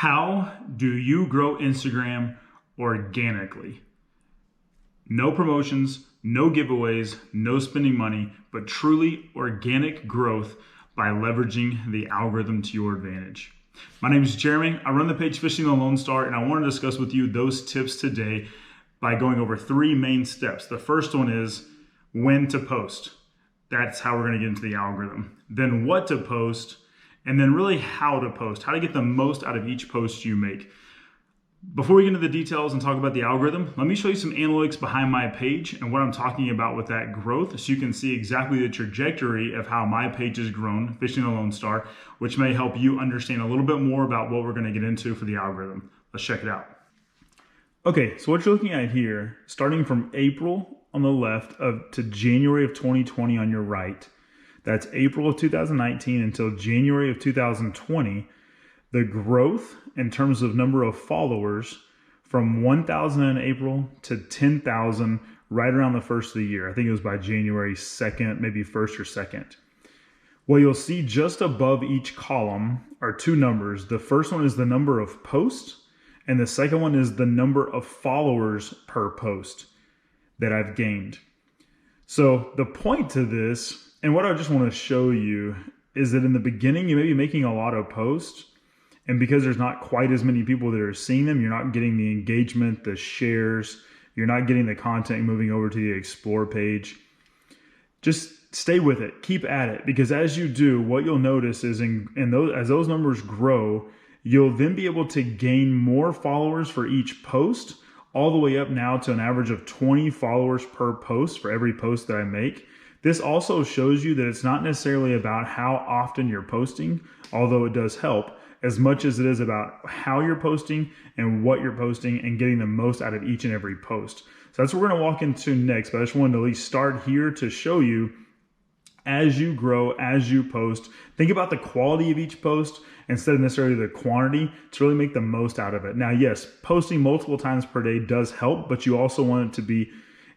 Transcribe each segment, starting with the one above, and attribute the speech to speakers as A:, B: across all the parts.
A: How do you grow Instagram organically? No promotions, no giveaways, no spending money, but truly organic growth by leveraging the algorithm to your advantage. My name is Jeremy. I run the page Fishing the Lone Star, and I want to discuss with you those tips today by going over three main steps. The first one is when to post. That's how we're going to get into the algorithm. Then what to post, and then really how to post, how to get the most out of each post you make. Before we get into the details and talk about the algorithm, let me show you some analytics behind my page and what I'm talking about with that growth, so you can see exactly the trajectory of how my page has grown, Fishing the Lone Star, which may help you understand a little bit more about what we're going to get into for the algorithm. Let's check it out. Okay, so what you're looking at here, starting from April on the left to January of 2020 on your right, that's April of 2019 until January of 2020, the growth in terms of number of followers from 1,000 in April to 10,000 right around the first of the year. I think it was by January 2nd, maybe 1st or 2nd. Well, you'll see just above each column are two numbers. The first one is the number of posts, and the second one is the number of followers per post that I've gained. So the point to this, and what I just want to show you, is that in the beginning, you may be making a lot of posts, and because there's not quite as many people that are seeing them, you're not getting the engagement, the shares, you're not getting the content moving over to the Explore page. Just stay with it, keep at it, because as you do, what you'll notice is as those numbers grow, you'll then be able to gain more followers for each post, all the way up now to an average of 20 followers per post for every post that I make. This also shows you that it's not necessarily about how often you're posting, although it does help, as much as it is about how you're posting and what you're posting and getting the most out of each and every post. So that's what we're gonna walk into next, but I just wanted to at least start here to show you, as you grow, as you post, think about the quality of each post instead of necessarily the quantity to really make the most out of it. Now, yes, posting multiple times per day does help, but you also want it to be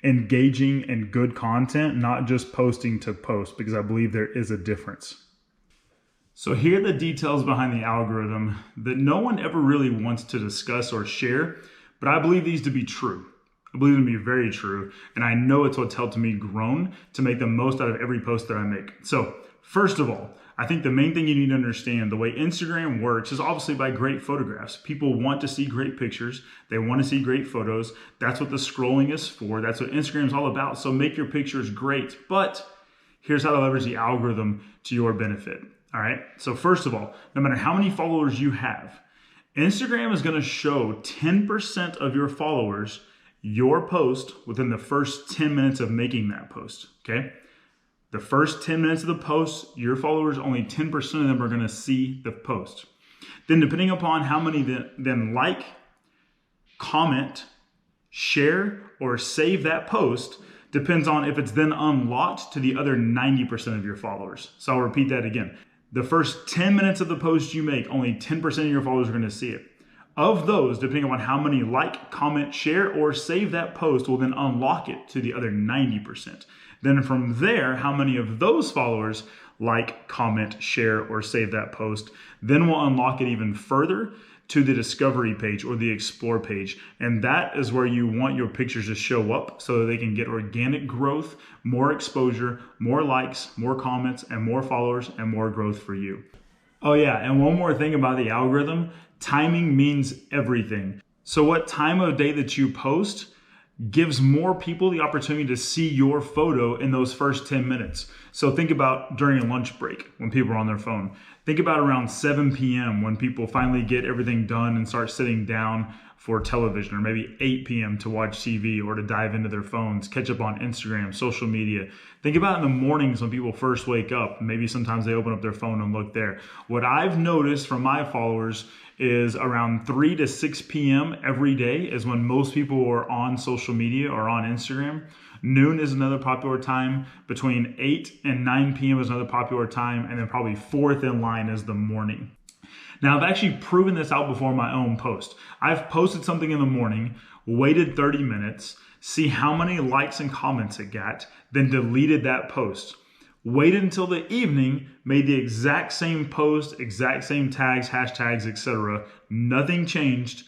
A: engaging and good content, not just posting to post, because I believe there is a difference. So here are the details behind the algorithm that no one ever really wants to discuss or share, but I believe these to be true. I believe them to be very true, and I know it's what's helped me grow to make the most out of every post that I make. So first of all, I think the main thing you need to understand, the way Instagram works is obviously by great photographs. People want to see great pictures. They want to see great photos. That's what the scrolling is for. That's what Instagram is all about. So make your pictures great. But here's how to leverage the algorithm to your benefit. All right. So first of all, no matter how many followers you have, Instagram is going to show 10% of your followers your post within the first 10 minutes of making that post. Okay. The first 10 minutes of the post, your followers, only 10% of them are going to see the post. Then depending upon how many then like, comment, share, or save that post, depends on if it's then unlocked to the other 90% of your followers. So I'll repeat that again. The first 10 minutes of the post you make, only 10% of your followers are going to see it. Of those, depending on how many like, comment, share, or save that post will then unlock it to the other 90%. Then from there, how many of those followers like, comment, share, or save that post, then we'll unlock it even further to the discovery page or the explore page. And that is where you want your pictures to show up so that they can get organic growth, more exposure, more likes, more comments, and more followers, and more growth for you. Oh yeah, and one more thing about the algorithm, timing means everything. So what time of day that you post gives more people the opportunity to see your photo in those first 10 minutes. So think about during a lunch break when people are on their phone. Think about around 7 p.m. when people finally get everything done and start sitting down for television, or maybe 8 p.m. to watch TV or to dive into their phones, catch up on Instagram, social media. Think about in the mornings when people first wake up. Maybe sometimes they open up their phone and look there. What I've noticed from my followers is around 3 to 6 p.m. every day is when most people are on social media or on Instagram. Noon is another popular time. Between 8 and 9 p.m. is another popular time. And then probably fourth in line is the morning. Now, I've actually proven this out before in my own post. I've posted something in the morning, waited 30 minutes, see how many likes and comments it got, then deleted that post. waited until the evening, made the exact same post, exact same tags, hashtags, etc. Nothing changed.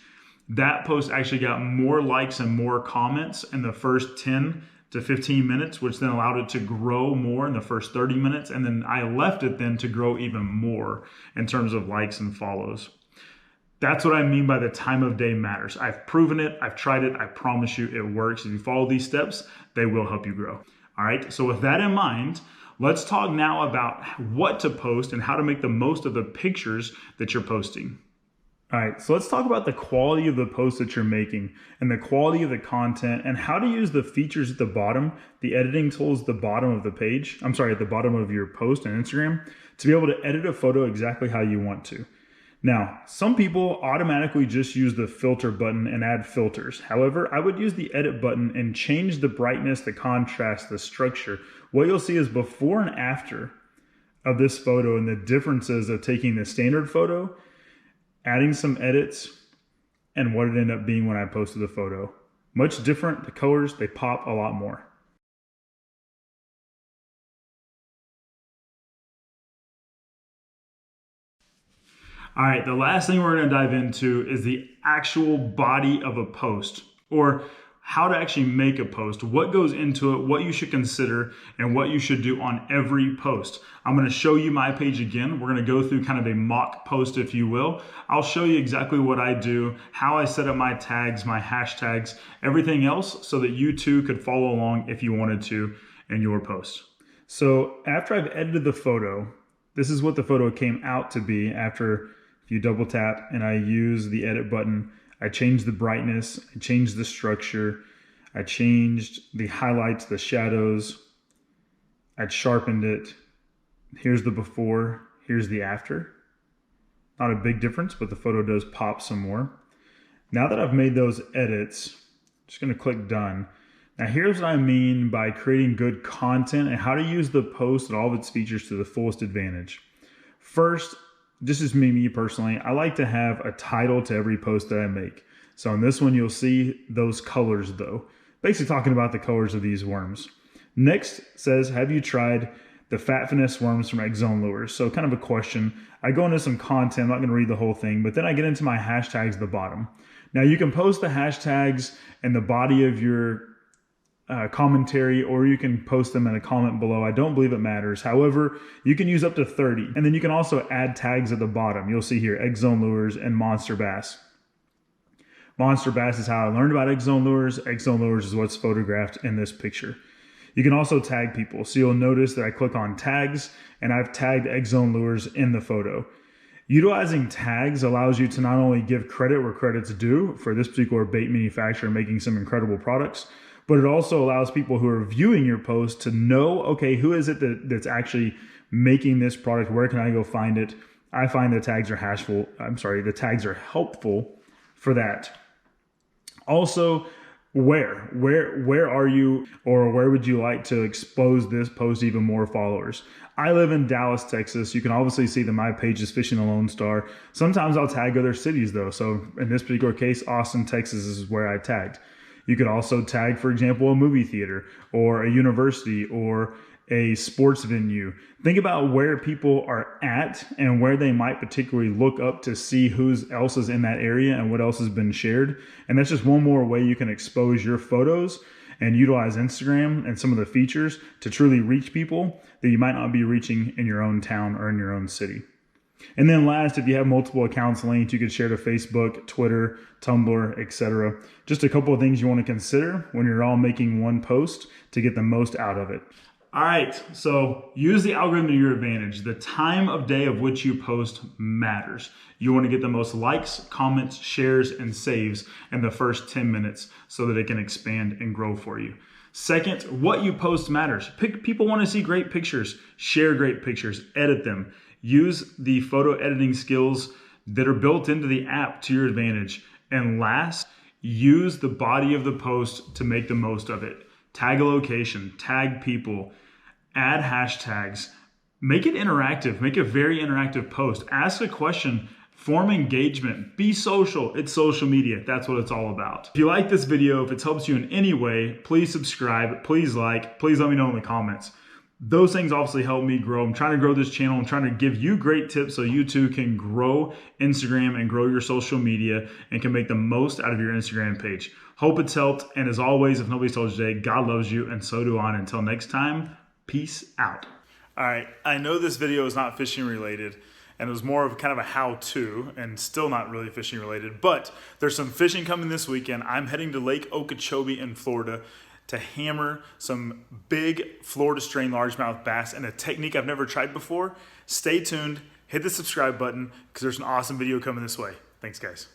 A: That post actually got more likes and more comments in the first 10 to 15 minutes, which then allowed it to grow more in the first 30 minutes. And then I left it then to grow even more in terms of likes and follows. That's what I mean by the time of day matters. I've proven it. I've tried it. I promise you it works. If you follow these steps, they will help you grow. All right. So with that in mind, let's talk now about what to post and how to make the most of the pictures that you're posting. All right, so let's talk about the quality of the post that you're making and the quality of the content and how to use the features at the bottom, the editing tools at the bottom of the page, at the bottom of your post on Instagram to be able to edit a photo exactly how you want to. Now, some people automatically just use the filter button and add filters. However, I would use the edit button and change the brightness, the contrast, the structure. What you'll see is before and after of this photo and the differences of taking the standard photo, adding some edits, and what it ended up being when I posted the photo. Much different. The colors, they pop a lot more. All right, the last thing we're going to dive into is the actual body of a post, or how to actually make a post, what goes into it, what you should consider, and what you should do on every post. I'm going to show you my page again. We're going to go through kind of a mock post, if you will. I'll show you exactly what I do, how I set up my tags, my hashtags, everything else, so that you too could follow along if you wanted to in your post. So after I've edited the photo, this is what the photo came out to be after you double tap and I use the edit button. I changed the brightness, I changed the structure, I changed the highlights, the shadows, I sharpened it. Here's the before, here's the after. Not a big difference, but the photo does pop some more. Now that I've made those edits, I'm just gonna click done. Now here's what I mean by creating good content and how to use the post and all of its features to the fullest advantage. First, this is me personally, I like to have a title to every post that I make. So in this one, you'll see those colors though. Basically talking about the colors of these worms. Next says, have you tried the Fat Finesse worms from X Zone Lures? So kind of a question. I go into some content, I'm not gonna read the whole thing, but then I get into my hashtags at the bottom. Now you can post the hashtags in the body of your commentary, or you can post them in a comment below. I don't believe it matters. However, you can use up to 30. And then you can also add tags at the bottom. You'll see here, X Zone Lures and Monster Bass. Monster Bass is how I learned about X Zone Lures. X Zone Lures is what's photographed in this picture. You can also tag people. So you'll notice that I click on tags and I've tagged X Zone Lures in the photo. Utilizing tags allows you to not only give credit where credit's due for this particular bait manufacturer making some incredible products, but it also allows people who are viewing your post to know, okay, who is it that's actually making this product? Where can I go find it? I find the tags are the tags are helpful for that. Also, where are you, or where would you like to expose this post even more followers? I live in Dallas, Texas. You can obviously see that my page is Fishing the Lone Star. Sometimes I'll tag other cities though. So in this particular case, Austin, Texas is where I tagged. You could also tag, for example, a movie theater or a university or a sports venue. Think about where people are at and where they might particularly look up to see who else is in that area and what else has been shared. And that's just one more way you can expose your photos and utilize Instagram and some of the features to truly reach people that you might not be reaching in your own town or in your own city. And then last, if you have multiple accounts linked, you could share to Facebook, Twitter, Tumblr, etc. Just a couple of things you want to consider when you're all making one post to get the most out of it. All right, so use the algorithm to your advantage. The time of day of which you post matters. You want to get the most likes, comments, shares, and saves in the first 10 minutes so that it can expand and grow for you. Second, what you post matters. People want to see great pictures. Share great pictures, edit them. Use the photo editing skills that are built into the app to your advantage. And last, use the body of the post to make the most of it. Tag a location, tag people, add hashtags, make it interactive, make a very interactive post. Ask a question, form engagement, be social. It's social media. That's what it's all about. If you like this video, if it helps you in any way, please subscribe, please like, please let me know in the comments. Those things obviously help me grow. I'm trying to grow this channel. I'm trying to give you great tips so you too can grow Instagram and grow your social media and can make the most out of your Instagram page. Hope it's helped. And as always, if nobody's told you today, God loves you and so do I. And until next time, peace out. All right. I know this video is not fishing related and it was more of kind of a how-to and still not really fishing related, but there's some fishing coming this weekend. I'm heading to Lake Okeechobee in Florida to hammer some big Florida strain largemouth bass and a technique I've never tried before. Stay tuned, hit the subscribe button because there's an awesome video coming this way. Thanks, guys.